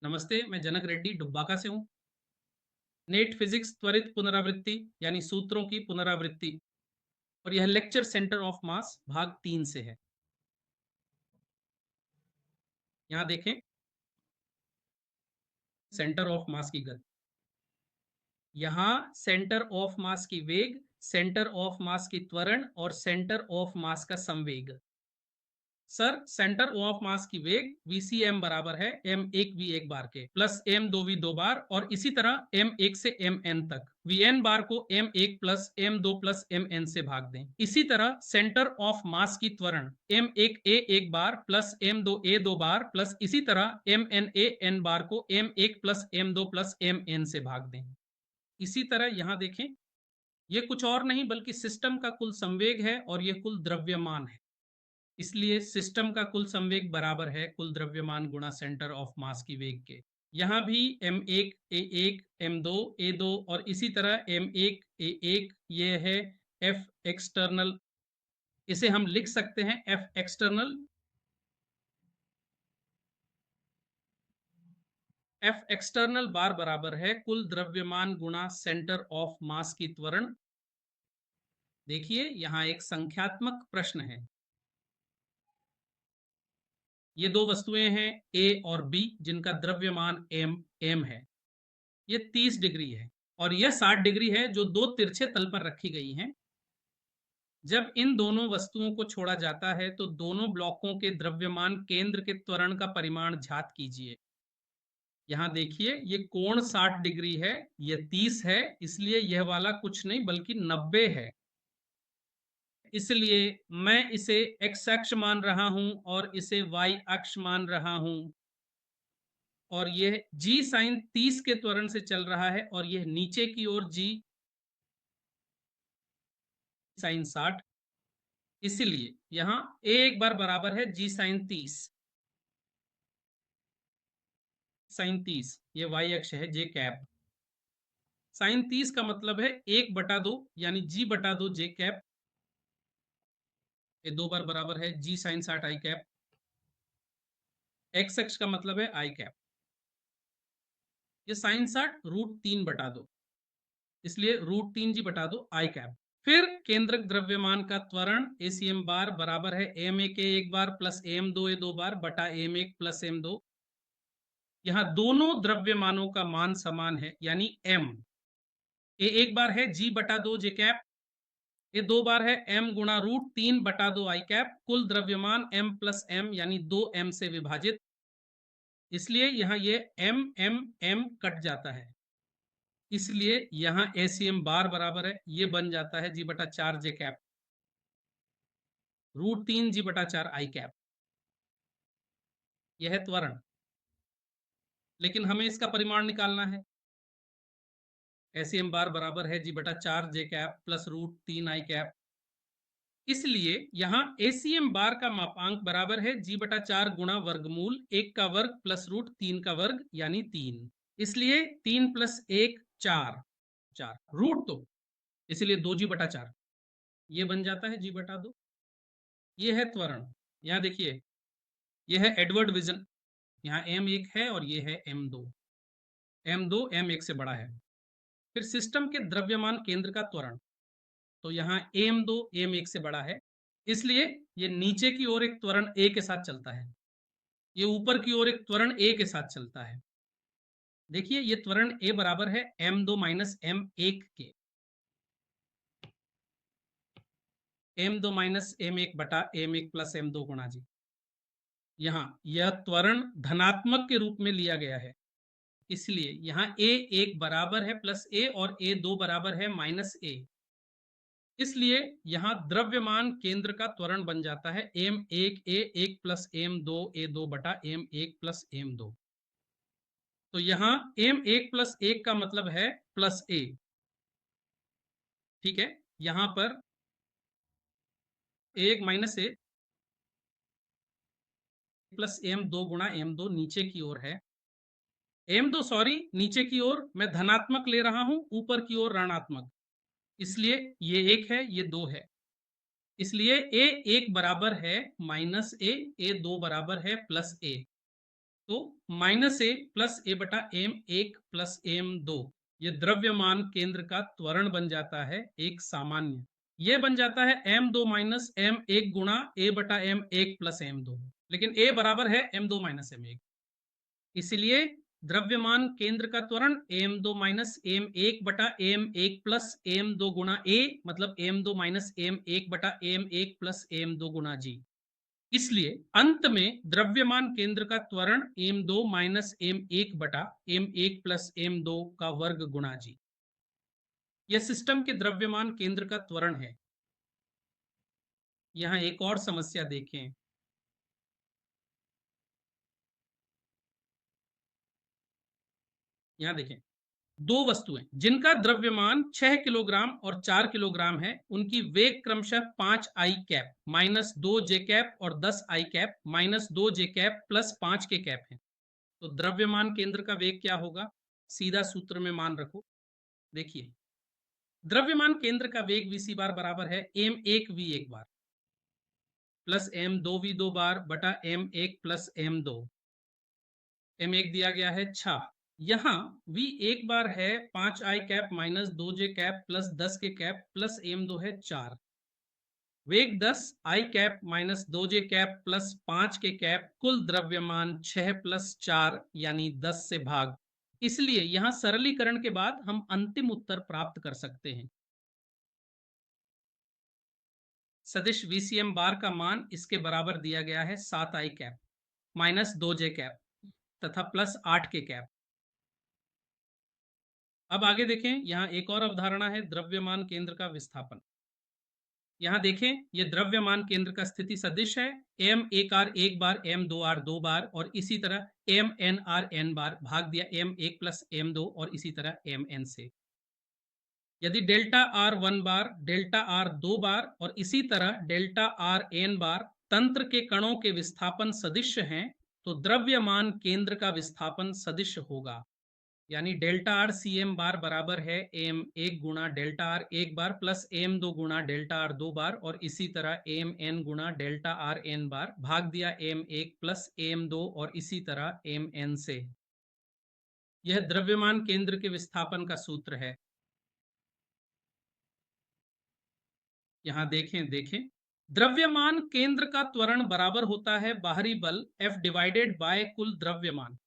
नमस्ते, मैं जनक रेड्डी डुब्बाका से हूँ। नेट फिजिक्स त्वरित पुनरावृत्ति यानी सूत्रों की पुनरावृत्ति और यह लेक्चर सेंटर ऑफ मास भाग 3 से है। यहाँ देखें, सेंटर ऑफ मास की गति। यहाँ सेंटर ऑफ मास की वेग, सेंटर ऑफ मास की त्वरण और सेंटर ऑफ मास का संवेग। सर, सेंटर ऑफ मास की वेग VCM बराबर है m1v1 बार के प्लस m2v2 बार और इसी तरह m1 से mn तक। Vn बार को m1 plus m2 plus mn से भाग दें। इसी तरह सेंटर ऑफ मास की त्वरण m1a1 बार प्लस m2a2 बार प्लस इसी तरह mna n बार को m1 plus m2 plus mn से भाग दें। इसी तरह यहां देखें, ये कुछ और नहीं बल्कि सिस्टम का कुल संवेग है और ये कुल द्रव्यमान है। इसलिए सिस्टम का कुल संवेग बराबर है कुल द्रव्यमान गुणा सेंटर ऑफ मास की वेग के। यहां भी m1 a1 m2 a2 और इसी तरह m1 a1 ये है F एक्सटर्नल, इसे हम लिख सकते हैं F एक्सटर्नल। F एक्सटर्नल बार बराबर है कुल द्रव्यमान गुणा सेंटर ऑफ मास की त्वरण। देखिए यहां एक संख्यात्मक प्रश्न है। ये दो वस्तुएं हैं A और B जिनका द्रव्यमान m है। ये 30 डिग्री है और यह 60 डिग्री है जो दो तिरछे तल पर रखी गई हैं। जब इन दोनों वस्तुओं को छोड़ा जाता है तो दोनों ब्लॉकों के द्रव्यमान केंद्र के त्वरण का परिमाण ज्ञात कीजिए। यहां देखिए, ये कोण 60 डिग्री है, यह 30 है, इसलिए यह वाला कुछ नहीं बल्कि 90 है। इसलिए मैं इसे x अक्ष मान रहा हूं और इसे y अक्ष मान रहा हूं और यह g साइन 30 के त्वरण से चल रहा है और यह नीचे की ओर g साइन 60। इसलिए यहां a एक बार बराबर है g साइन 30। साइन 30 ये y अक्ष है j कैप। साइन 30 का मतलब है 1/2 यानी g/2 j कैप। ये दो बार बराबर है g sine 60 i cap. x अक्ष का मतलब है i कैप। ये साइन 60 √3/2, इसलिए √3g/2 i कैप। फिर केंद्रक द्रव्यमान का त्वरण ACM बार बराबर है m1 एक बार प्लस m2 बार बटा m1 प्लस m2। यहां दोनों द्रव्यमानों का मान समान है यानी m। ए एक बार है g/2 j कैप, ये दो बार है m गुणा √3/2 i कैप। कुल द्रव्यमान m प्लस m यानी 2m से विभाजित, इसलिए यहां ये m कट जाता है। इसलिए यहां ACM बार बराबर है, ये बन जाता है g/4 j cap √3g/4 i cap. यह है त्वरण, लेकिन हमें इसका परिमाण निकालना है। ACM बार बराबर है g/4 j cap plus √3 i cap. इसलिए यहां ACM बार का मापांक बराबर है g/4 गुणा वर्गमूल 1 का वर्ग प्लस √3 का वर्ग यानी 3। इसलिए 3 प्लस 1 4, 4 रूट तो, इसलिए 2g/4 ये बन जाता है g/2। ये है त्वरण। यहां देखिए, ये है एडवर्ड विजन। यहाँ m1 है और ये है m2। m2 m1 से बड़ा है। फिर सिस्टम के द्रव्यमान केंद्र का त्वरण, तो यहाँ m2 m1 से बड़ा है, इसलिए ये नीचे की ओर एक त्वरण a के साथ चलता है, ये ऊपर की ओर एक त्वरण a के साथ चलता है। देखिए ये त्वरण a बराबर है m2 माइनस m1 के, m2 माइनस m1 बटा m1 प्लस m2 गुणा जी। यहाँ यह त्वरण धनात्मक के रूप में लिया गया है, इसलिए यहाँ a1 बराबर है प्लस a और a2 बराबर है माइनस a। इसलिए यहां द्रव्यमान केंद्र का त्वरण बन जाता है m1a1 प्लस m2a2 बटा m1 प्लस m2। तो यहां m1 प्लस 1 का मतलब है प्लस a। ठीक है, यहां पर a1 minus a plus m2 गुणा m2 नीचे की ओर है। m2 सॉरी नीचे की ओर मैं धनात्मक ले रहा हूं, ऊपर की ओर ऋणात्मक, इसलिए ये 1 है ये 2 है। इसलिए a1 बराबर है माइनस a, a2 बराबर है प्लस a। तो माइनस ए प्लस ए बटा एम एक प्लस एम दो, ये द्रव्यमान केंद्र का त्वरण बन जाता है एक सामान्य। ये बन जाता है एम दो माइनस एम एक गुणा ए बटा एम एक प्लस एम दो, लेकिन ए बराबर है एम दो माइनस एम एक, इसलिए द्रव्यमान केंद्र का त्वरण एम दो माइनस एम एक बटा एम एक प्लस एम दो गुणा ए, मतलब एम दो माइनस एम एक बटा एम एक प्लस एम दो गुणा जी। इसलिए अंत में द्रव्यमान केंद्र का त्वरण एम दो माइनस एम एक बटा एम एक प्लस एम दो का वर्ग गुणा जी। यह सिस्टम के द्रव्यमान केंद्र का त्वरण है। यहां एक और समस्या देखें। यहां देखें, दो वस्तुएं जिनका द्रव्यमान 6 किलोग्राम और 4 किलोग्राम है, उनकी वेग क्रमशः 5 आई कैप माइनस 2 जे कैप और 10 आई कैप माइनस 2 जे कैप प्लस 5 के कैप है। तो द्रव्यमान केंद्र का वेग क्या होगा? सीधा सूत्र में मान रखो। देखिए, द्रव्यमान केंद्र का वेग वी सी बार बराबर है एम एक वी एक बार प्लस एम दो वी दो बार बटा एम एक प्लस एम दो। एम एक दिया गया है 6, यहाँ वी एक बार है 5 आई कैप माइनस 2 जे कैप प्लस 10 के कैप प्लस एम दो है 4। वेग 10 आई कैप माइनस 2 जे कैप प्लस 5 के कैप, कुल द्रव्यमान 6 प्लस 4 यानी 10 से भाग। इसलिए यहां सरलीकरण के बाद हम अंतिम उत्तर प्राप्त कर सकते हैं। सदिश वीसीएम बार का मान इसके बराबर दिया गया है 7 आई कैप माइनस 2 जे कैप तथा प्लस 8 के कैप। अब आगे देखें, यहां एक और अवधारणा है द्रव्यमान केंद्र का विस्थापन। यहां देखें, यह द्रव्यमान केंद्र का स्थिति सदिश है एम एक आर एक बार एम दो आर दो बार और इसी तरह एम एन आर एन बार, भाग दिया एम एक प्लस एम दो और इसी तरह एम एन से। यदि delta R one bar, delta R दो बार और इसी तरह डेल्टा आर एन बार तंत्र के कणों के विस्थापन सदिश हैं, तो द्रव्यमान केंद्र का विस्थापन सदिश होगा। यानी डेल्टा आर सी एम बार बराबर है एम एक गुणा डेल्टा आर एक बार प्लस एम दो गुणा डेल्टा आर दो बार और इसी तरह एम एन गुणा डेल्टा आर एन बार, भाग दिया एम एक प्लस एम दो और इसी तरह एम एन से। यह द्रव्यमान केंद्र के विस्थापन का सूत्र है। यहां देखें, द्रव्यमान केंद्र का त्वरण बराबर होता है बाहरी बल F डिवाइडेड बाय कुल द्रव्यमान।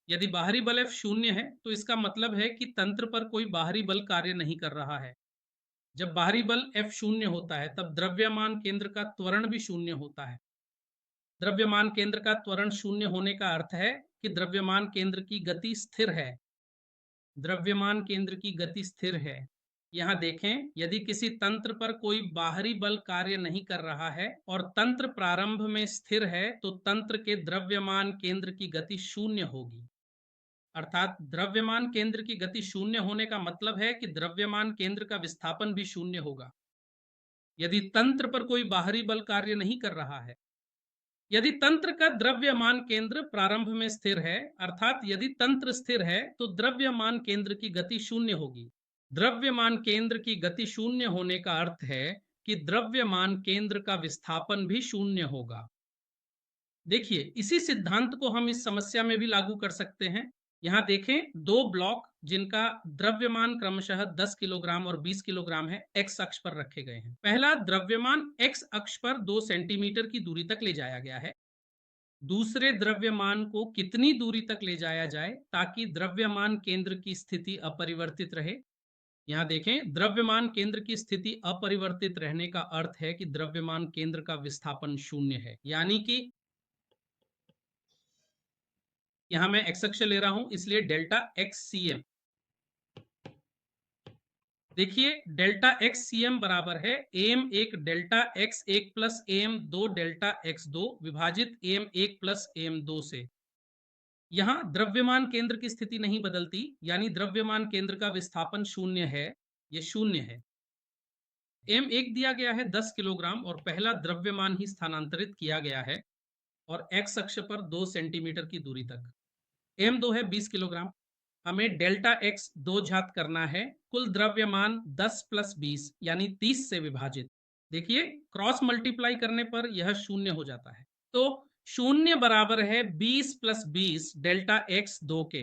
यदि बाहरी बल F शून्य है तो इसका मतलब है कि तंत्र पर कोई बाहरी बल कार्य नहीं कर रहा है। जब बाहरी बल F शून्य होता है तब द्रव्यमान केंद्र का त्वरण भी शून्य होता है। द्रव्यमान केंद्र का त्वरण शून्य होने का अर्थ है कि द्रव्यमान केंद्र की गति स्थिर है। द्रव्यमान केंद्र की गति स्थिर है। यहां देखें, यदि किसी तंत्र पर कोई बाहरी बल कार्य नहीं कर रहा है और तंत्र प्रारंभ में स्थिर है, तो तंत्र के द्रव्यमान केंद्र की गति शून्य होगी। अर्थात द्रव्यमान केंद्र की गति शून्य होने का मतलब है कि द्रव्यमान केंद्र का विस्थापन भी शून्य होगा यदि तंत्र पर कोई बाहरी बल कार्य नहीं कर रहा है। यदि तंत्र का द्रव्यमान केंद्र प्रारंभ में स्थिर है, अर्थात यदि तंत्र स्थिर है, तो द्रव्यमान केंद्र की गति शून्य होगी। द्रव्यमान केंद्र की गति शून्य होने का अर्थ है कि द्रव्यमान केंद्र का विस्थापन भी शून्य होगा। देखिए, इसी सिद्धांत को हम इस समस्या में भी लागू कर सकते हैं। यहां देखें, दो ब्लॉक जिनका द्रव्यमान क्रमशः 10 किलोग्राम और 20 किलोग्राम है, एक्स अक्ष पर रखे गए हैं। पहला द्रव्यमान एक्स अक्ष पर 2 सेंटीमीटर की दूरी तक ले जाया गया है। दूसरे द्रव्यमान को कितनी दूरी तक ले जाया जाए ताकि द्रव्यमान केंद्र की स्थिति अपरिवर्तित रहे? यहां देखें, द्रव्यमान केंद्र की स्थिति अपरिवर्तित रहने का अर्थ है कि द्रव्यमान केंद्र का विस्थापन शून्य है। यानी कि यहां मैं एक्स अक्ष ले रहा हूं, इसलिए डेल्टा एक्स सी एम। देखिए, डेल्टा एक्स सी एम बराबर है एम एक डेल्टा एक्स एक प्लस एम दो डेल्टा एक्स दो विभाजित एम एक प्लस एम दो से। यहां द्रव्यमान केंद्र की स्थिति नहीं बदलती, यानी द्रव्यमान केंद्र का विस्थापन शून्य है। यह शून्य है। एम एक दिया गया है 10 किलोग्राम और पहला द्रव्यमान ही स्थानांतरित किया गया है और एक्स अक्ष पर 2 सेंटीमीटर की दूरी तक। एम दो है 20 किलोग्राम। हमें डेल्टा एक्स दो घात करना है, कुल द्रव्यमान 10 प्लस 20 यानी 30 से विभाजित। देखिए, क्रॉस मल्टीप्लाई करने पर यह शून्य हो जाता है। तो शून्य बराबर है 20 + 20 डेल्टा x 2 के।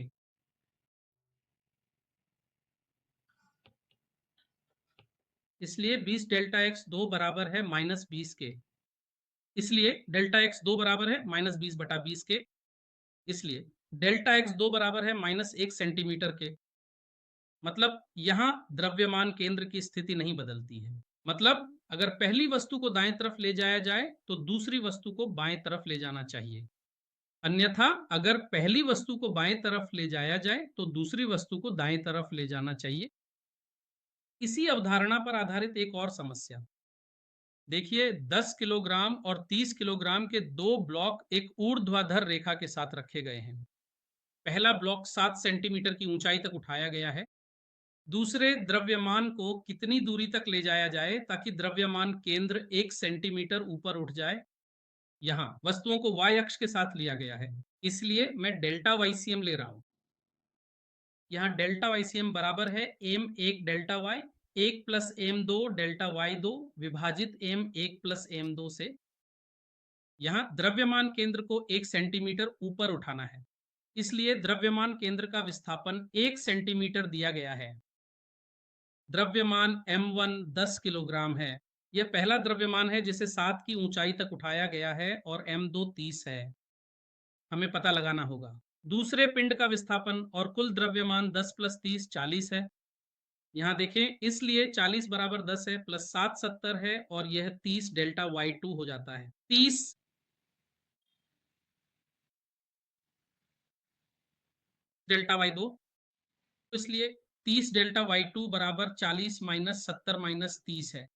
इसलिए 20 डेल्टा x 2 बराबर है -20 के। इसलिए डेल्टा x 2 बराबर है -20/20 के। इसलिए डेल्टा x 2 बराबर है -1 सेंटीमीटर के। मतलब यहां द्रव्यमान केंद्र की स्थिति नहीं बदलती है। मतलब अगर पहली वस्तु को दाएं तरफ ले जाया जाए तो दूसरी वस्तु को बाएं तरफ ले जाना चाहिए। अन्यथा अगर पहली वस्तु को बाएं तरफ ले जाया जाए तो दूसरी वस्तु को दाएं तरफ ले जाना चाहिए। इसी अवधारणा पर आधारित एक और समस्या देखिए। 10 किलोग्राम और 30 किलोग्राम के दो ब्लॉक एक ऊर्ध्वाधर रेखा के साथ रखे गए हैं। पहला ब्लॉक 7 सेंटीमीटर की ऊंचाई तक उठाया गया है। दूसरे द्रव्यमान को कितनी दूरी तक ले जाया जाए ताकि द्रव्यमान केंद्र 1 सेंटीमीटर ऊपर उठ जाए। यहाँ वस्तुओं को y अक्ष के साथ लिया गया है, इसलिए मैं डेल्टा YCM ले रहा हूं। यहाँ डेल्टा YCM बराबर है m1 delta y 1 + m2 delta y2 विभाजित m1 + m2 से। यहाँ द्रव्यमान केंद्र को 1 सेंटीमीटर ऊपर उठाना है, इसलिए द्रव्यमान केंद्र का विस्थापन 1 सेंटीमीटर दिया गया है। द्रव्यमान m1 10 किलोग्राम है। यह पहला द्रव्यमान है जिसे 7 की ऊंचाई तक उठाया गया है और m2 30 है। हमें पता लगाना होगा। दूसरे पिंड का विस्थापन और कुल द्रव्यमान 10 + 30 40 है। यहाँ देखें, इसलिए 40 बराबर 10 है, +7 70 है और यह 30 डेल्टा y2 हो जाता है। 30 डेल्टा y2, इसलिए 30 डेल्टा y2 बराबर 40 - 70 - 30 है।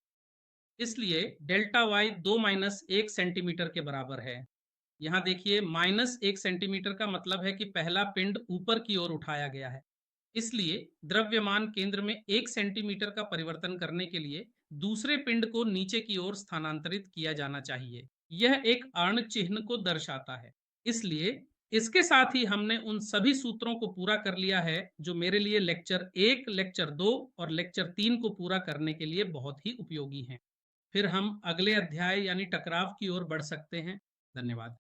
इसलिए डेल्टा y 2 - 1 सेंटीमीटर के बराबर है। यहाँ देखिए, -1 सेंटीमीटर का मतलब है कि पहला पिंड ऊपर की ओर उठाया गया है। इसलिए द्रव्यमान केंद्र में 1 सेंटीमीटर का परिवर्तन करने के लिए दूसरे पिंड को नीचे की ओर स्थानांतरित किया जाना चाहिए। यह एक अण चिन्ह को दर्शाता है। इसलिए इसके साथ ही हमने उन सभी सूत्रों को पूरा कर लिया है जो मेरे लिए लेक्चर 1, लेक्चर 2 और लेक्चर 3 को पूरा करने के लिए बहुत ही उपयोगी हैं। फिर हम अगले अध्याय यानी टकराव की ओर बढ़ सकते हैं। धन्यवाद।